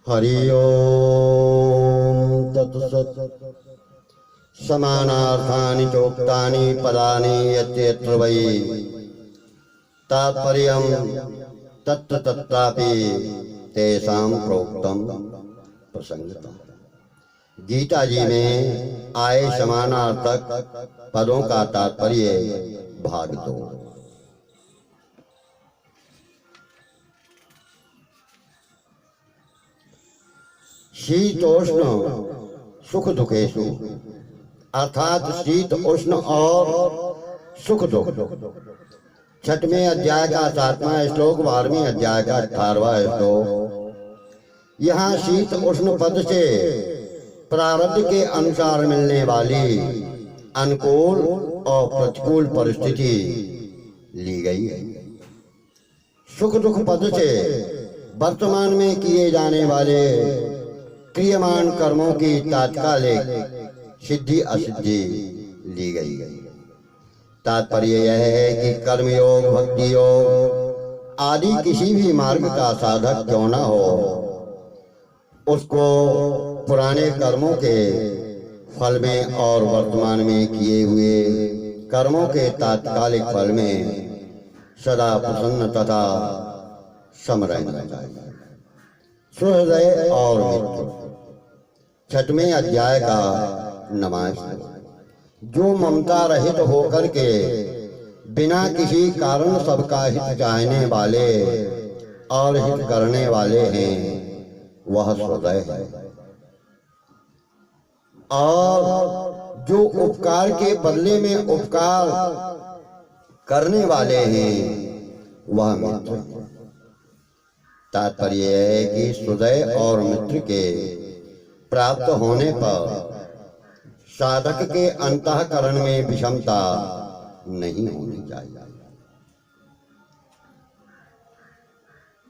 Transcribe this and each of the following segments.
हरि ओम तत्सत्। समानार्थानि चोक्तानि पदानि यत्र यत्र वै तात्पर्यं तत्र तत्रापि तेषां प्रोक्तम प्रसंगतः। गीता जी में आए समानार्थक पदों का तात्पर्य भाग 2। शीतोष्ण सुख दुखेशु अर्थात शीत उष्ण और सुख दुख। 6वें अध्याय का 7वां श्लोक 12वें अध्याय का 18वां श्लोक। यहाँ शीत उष्ण पद से प्रारब्ध के अनुसार मिलने वाली अनुकूल और प्रतिकूल परिस्थिति ली गई है। सुख दुख पद से वर्तमान में किए जाने वाले क्रियमान कर्मों की तात्कालिक सिद्धि असिद्धि ली गई है। तात्पर्य यह है कि कर्मयोग भक्ति योग आदि किसी भी मार्ग का साधक क्यों न हो, उसको पुराने कर्मों के फल में और वर्तमान में किए हुए कर्मों के तात्कालिक फल में सदा प्रसन्न तथा सम रहना चाहिए। सुहृदय और मित्र 6वें अध्याय का 9वां श्लोक। जो ममता रहित होकर के बिना किसी कारण सबका हित चाहने वाले और हित करने वाले हैं वह हृदय है, और जो उपकार के बदले में उपकार करने वाले हैं वह मित्र है। तात्पर्य है कि हृदय और मित्र के प्राप्त होने पर साधक के अंतःकरण में विषमता नहीं होनी चाहिए।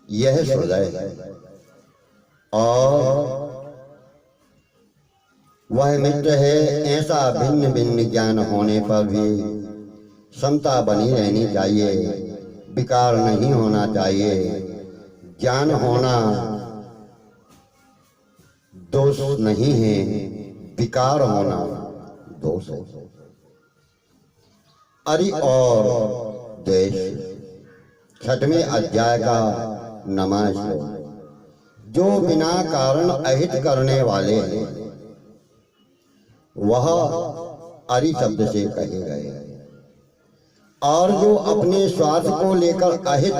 यह हृदय है, और वह मित्र है। ऐसा भिन्न भिन्न ज्ञान होने पर भी समता बनी रहनी चाहिए, विकार नहीं होना चाहिए। ज्ञान होना दोष नहीं है, विकार होना दोष है। अरि और द्वेष 6वें अध्याय का 9वां श्लोक। जो बिना कारण अहित करने वाले हैं वह अरि शब्द से कहे गए, और जो अपने स्वार्थ को लेकर अहित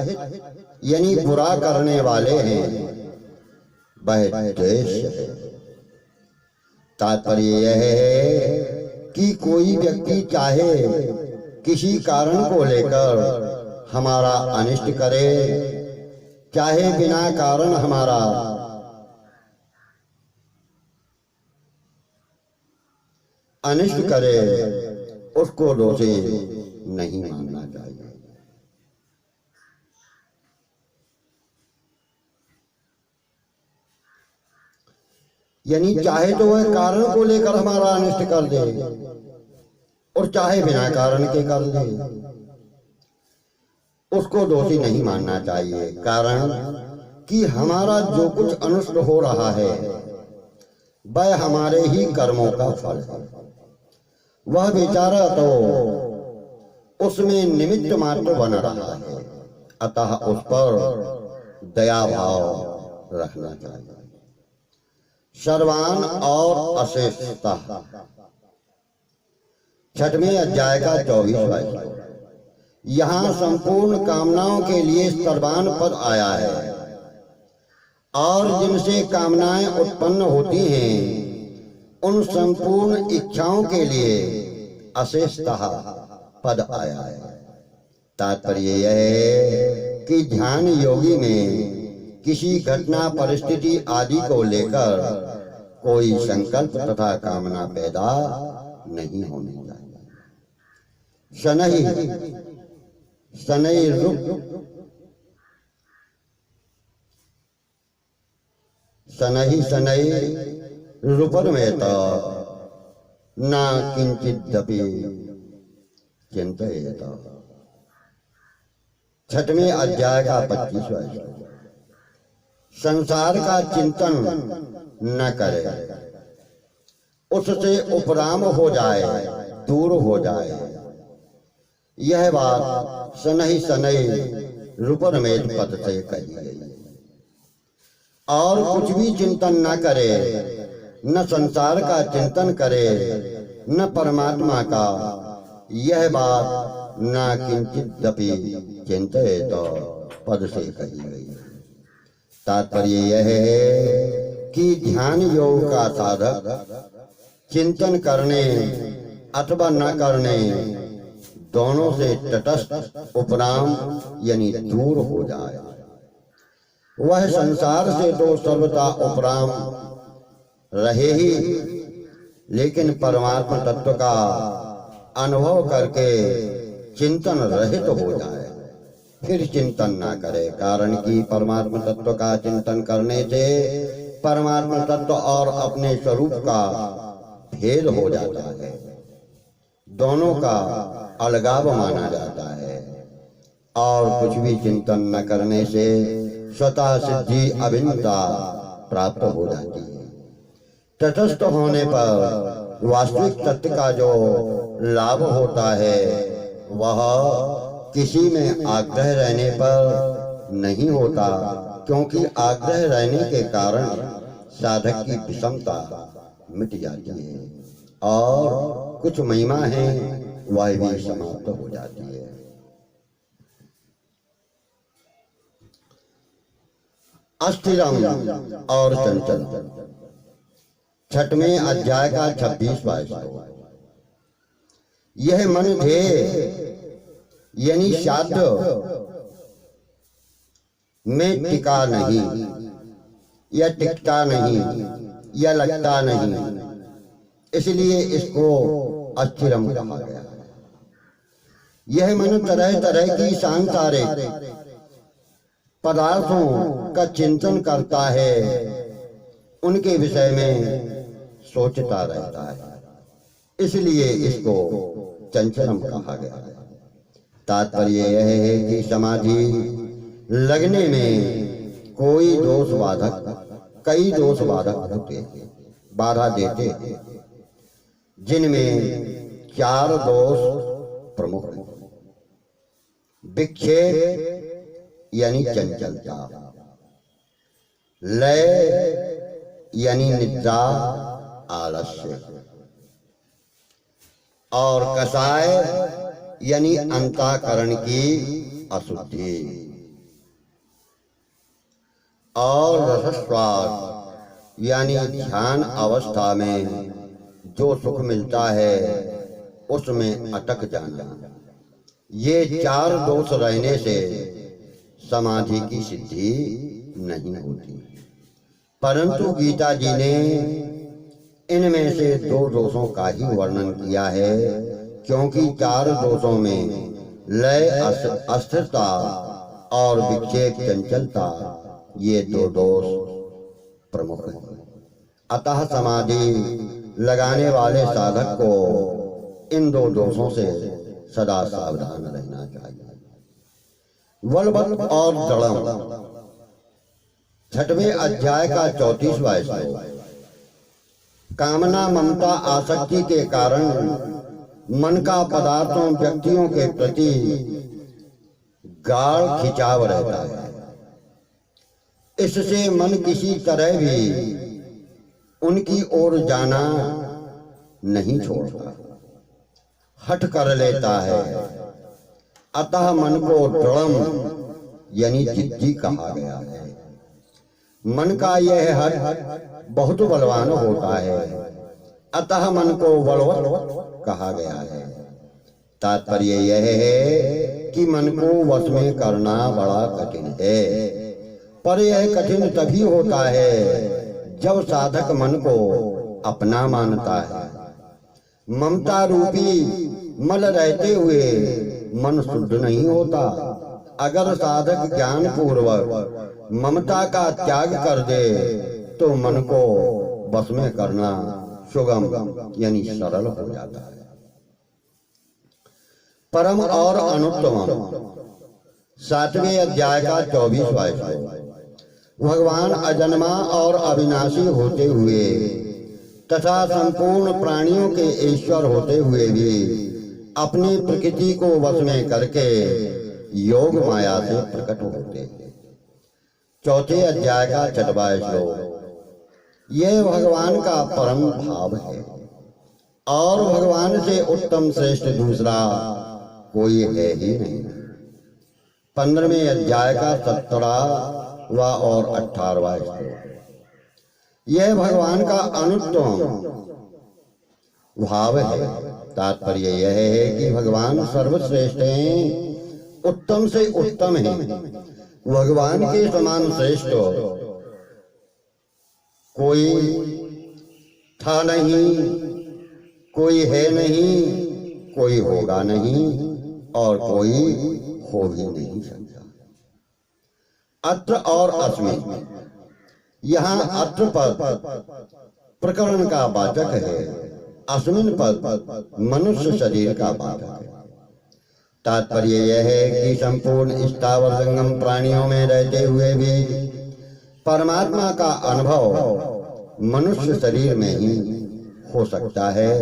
यानी बुरा करने वाले हैं वह द्वेष है। तात्पर्य यह है कि कोई व्यक्ति चाहे किसी कारण को लेकर हमारा अनिष्ट करे, चाहे बिना कारण हमारा अनिष्ट करे, उसको दोषी नहीं मानना चाहिए। यानी चाहे तो वह कारण को लेकर हमारा अनिष्ट कर दे और चाहे बिना कारण के कर दे, उसको दोषी नहीं मानना चाहिए। कारण कि हमारा जो कुछ अनिष्ट हो रहा है वह हमारे ही कर्मों का फल है। वह बेचारा तो उसमें निमित्त मात्र बन रहा है, अतः उस पर दया भाव रखना चाहिए। सर्वान और अशेषता 6वें अध्याय का 24वां श्लोक। यहाँ संपूर्ण कामनाओं के लिए सर्वान पद आया है, और जिनसे कामनाएं उत्पन्न होती हैं उन संपूर्ण इच्छाओं के लिए अशेषता पद आया है। तात्पर्य यह है कि ध्यान योगी में किसी घटना परिस्थिति आदि को लेकर कोई संकल्प तथा कामना पैदा नहीं होनी चाहिए। शनैः शनैः रूपमेत न किंचिदपि चिंतयेत। 6वें अध्याय का 25वां श्लोक। संसार का चिंतन न करे, उससे उपराम हो जाए, दूर हो जाए। यह बात सनहि सनई रूपरमेल पद से कही गई। और कुछ भी चिंतन न करे, न संसार का चिंतन करे, न परमात्मा का, यह बात न किंचिदपि चिंतित पद से कही गई। तात्पर्य यह है कि ध्यान योग का साधक चिंतन करने अथवा न करने दोनों से तटस्थ उपराम यानी दूर हो जाए। वह संसार से तो सर्वथा उपराम रहे ही, लेकिन परमात्मा तत्व का अनुभव करके चिंतन रहित हो जाए, फिर चिंतन ना करे। कारण कि परमात्मा तत्व का चिंतन करने से परमात्मा तत्व और अपने स्वरूप का भेद हो जाता है, दोनों का अलगाव माना जाता है। और कुछ भी चिंतन न करने से स्वतः सिद्धि अभिन्नता प्राप्त हो जाती है। तटस्थ होने पर वास्तविक तत्व का जो लाभ होता है वह किसी में आग्रह रहने पर नहीं होता, क्योंकि आग्रह रहने के कारण साधक की विषमता मिट जाती है और कुछ महिमा है वह भी समाप्त हो जाती है। अस्थिरम और चंचल, छठवें अध्याय का 26वां श्लोक। यह मन ध्येय यानी साध्य में टिका नहीं, या टिकता नहीं, या लगता नहीं, इसलिए इसको अस्थिरम कहा गया। यह मन तरह तरह की सांसारिक पदार्थों का चिंतन करता है, उनके विषय में सोचता रहता है, इसलिए इसको चंचलम कहा गया है। तात्पर्य यह है कि समाधि लगने में कोई दोष बाधक, कई दोष बाधक होते हैं, बाधा देते हैं, जिनमें 4 दोष प्रमुख हैं। विक्षेप यानी चंचलता, लय यानी निद्रा आलस्य, और कसाय यानी अंतःकरण की अशुद्धि, और रसस्वाद यानी ध्यान अवस्था में जो सुख मिलता है उसमें अटक जाना। ये 4 दोष रहने से समाधि की सिद्धि नहीं होती। परंतु गीता जी ने इनमें से 2 दोषों का ही वर्णन किया है, क्योंकि 4 दोषों में लय अस्थिरता और विक्षेप चंचलता, ये 2 दोष प्रमुख हैं। अतः समाधि लगाने वाले साधक को इन 2 दोषों से सदा सावधान रहना चाहिए। वलवल और दृढ़म, छठवें अध्याय का 34वां श्लोक। कामना ममता आसक्ति के कारण मन का पदार्थों व्यक्तियों के प्रति गाढ़ खिंचाव रहता है। इससे मन किसी तरह भी उनकी ओर जाना नहीं छोड़ता, हट कर लेता है। अतः मन को दृढ़म यानी जिद्दी कहा गया है। मन का यह हट बहुत बलवान होता है, अतः मन को बलवत कहा गया है। तात्पर्य यह है कि मन को वश में करना बड़ा कठिन है, पर यह कठिन तभी होता है जब साधक मन को अपना मानता है। ममता रूपी मल रहते हुए मन शुद्ध नहीं होता। अगर साधक ज्ञान पूर्वक ममता का त्याग कर दे तो मन को बस में करना सुगम यानी सरल हो जाता है। परम और अनुत्तम, 7वें अध्याय का 24वां श्लोक। भगवान अजन्मा और अविनाशी होते हुए तथा संपूर्ण प्राणियों के ईश्वर होते हुए भी अपनी प्रकृति को वश में करके योग माया से प्रकट होते हैं। चौथे अध्याय का 6वां श्लोक। यह भगवान का परम भाव है और भगवान से उत्तम श्रेष्ठ दूसरा कोई है ही नहीं। 15वें अध्याय का 17वां और 18वां श्लोक। यह भगवान का अनुत्तम भाव है। तात्पर्य यह है कि भगवान सर्वश्रेष्ठ हैं, उत्तम से उत्तम हैं। भगवान के समान श्रेष्ठ कोई था नहीं, कोई है नहीं, कोई होगा नहीं और कोई हो भी नहीं सकता। अत्र और अस्मिन्, यहाँ अत्र पद प्रकरण का वाचक है, अस्मिन् पद मनुष्य शरीर का वाचक है। तात्पर्य यह है कि संपूर्ण स्थावर जंगम प्राणियों में रहते हुए भी परमात्मा का अनुभव मनुष्य शरीर में ही हो सकता है,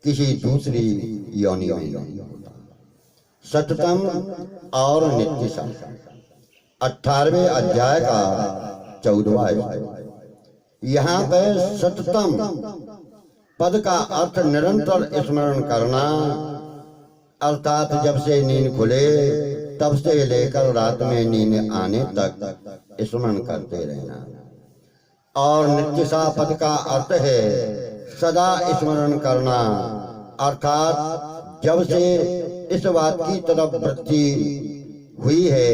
किसी दूसरी योनि में नहीं होता। सततम और नित्य सम। 18वें अध्याय का 14वां श्लोक। यहाँ पर सततम पद का अर्थ निरंतर स्मरण करना, अर्थात जब से नींद खुले तब से लेकर रात में नींद आने तक स्मरण करते रहना। और नित्यसा पद का अर्थ है सदा स्मरण करना, अर्थात जब से इस बात की तरफ वृत्ति हुई है,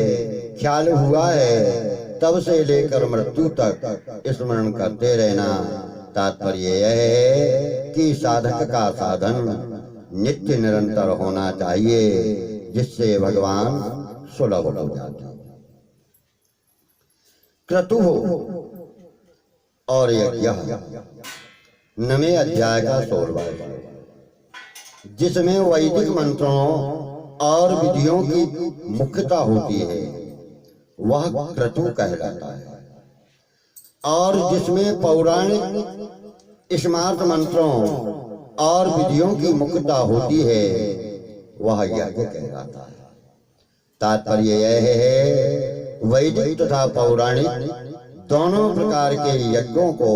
ख्याल हुआ है, तब से लेकर मृत्यु तक स्मरण करते रहना। तात्पर्य यह है कि साधक का साधन नित्य निरंतर होना चाहिए, जिससे भगवान सुलभ हो जाते। क्रतु और यज्ञ। 9वें अध्याय का 16वां श्लोक, जिसमें वैदिक मंत्रों और विधियों की मुख्यता होती है, वह क्रतु कहलाता है। और जिसमें पौराणिक स्मार्त मंत्रों और विधियों की मुख्यता होती है, वह यज्ञ कहलाता है। तात्पर्य यह है वैदिक तथा पौराणिक दोनों प्रकार के यज्ञों को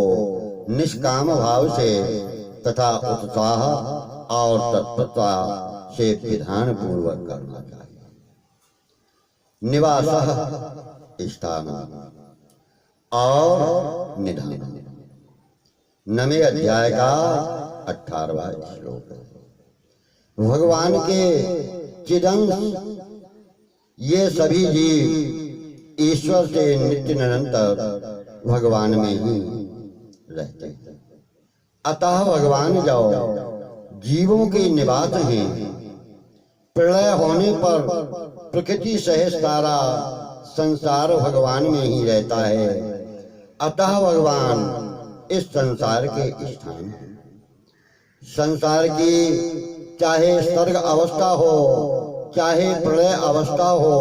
निष्काम भाव से तथा उत्साह और तत्परता से विधान पूर्वक करना चाहिए। निवासः स्थान और निधान। 9वें अध्याय का 18वां श्लोक। भगवान के चिदंश ये सभी जीव ईश्वर से नित्य निरंतर भगवान में ही रहते हैं। अतः भगवान जो जीवों के निवास हैं, प्रलय होने पर प्रकृति सहित सारा संसार भगवान में ही रहता है। अतः भगवान इस संसार के स्थान है। संसार की चाहे सर्ग अवस्था हो, चाहे प्रलय अवस्था हो,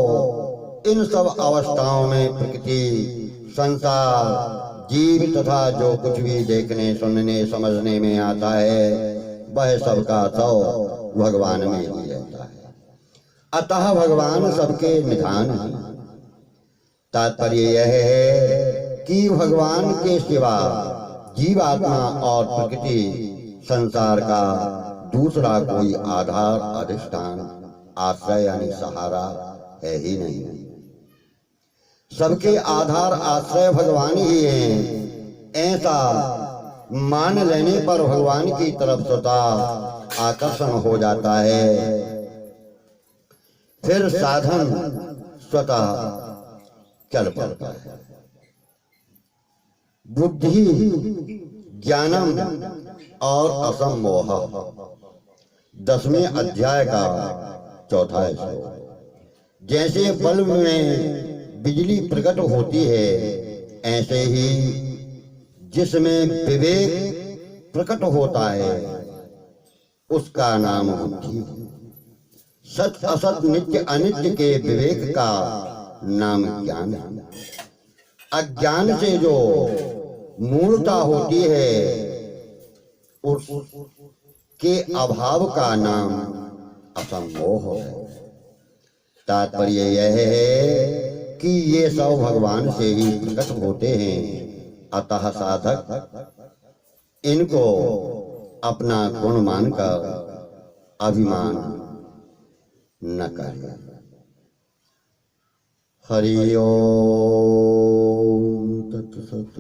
इन सब अवस्थाओं में प्रकृति, संसार, जीव तथा जो कुछ भी देखने, सुनने, समझने में आता है, वह सबका सब भगवान में ही रहता है। अतः भगवान सबके निधान है। तात्पर्य यह है कि भगवान के सिवा जीवात्मा और प्रकृति, संसार का दूसरा कोई आधार, अधिष्ठान, आश्रय यानी सहारा है ही नहीं। सबके आधार आश्रय भगवान ही हैं। ऐसा मान लेने पर भगवान की तरफ स्वतः आकर्षण हो जाता है। फिर साधन स्वतः चल पड़ता है। बुद्धि, ज्ञानम और असम्मोह। 10वें अध्याय का 4वां श्लोक। जैसे बल्ब में बिजली प्रकट होती है, ऐसे ही जिसमें विवेक प्रकट होता है, उसका नाम बुद्धि है। सत असत नित्य अनित्य के विवेक का नाम ज्ञान है। अज्ञान से जो मूलता होती है उसके अभाव का नाम असंमोह है। तात्पर्य यह है कि ये सब भगवान से ही प्रकट होते हैं, अतः साधक इनको अपना गुण मानकर अभिमान न करे। हरि ओम तत्सत।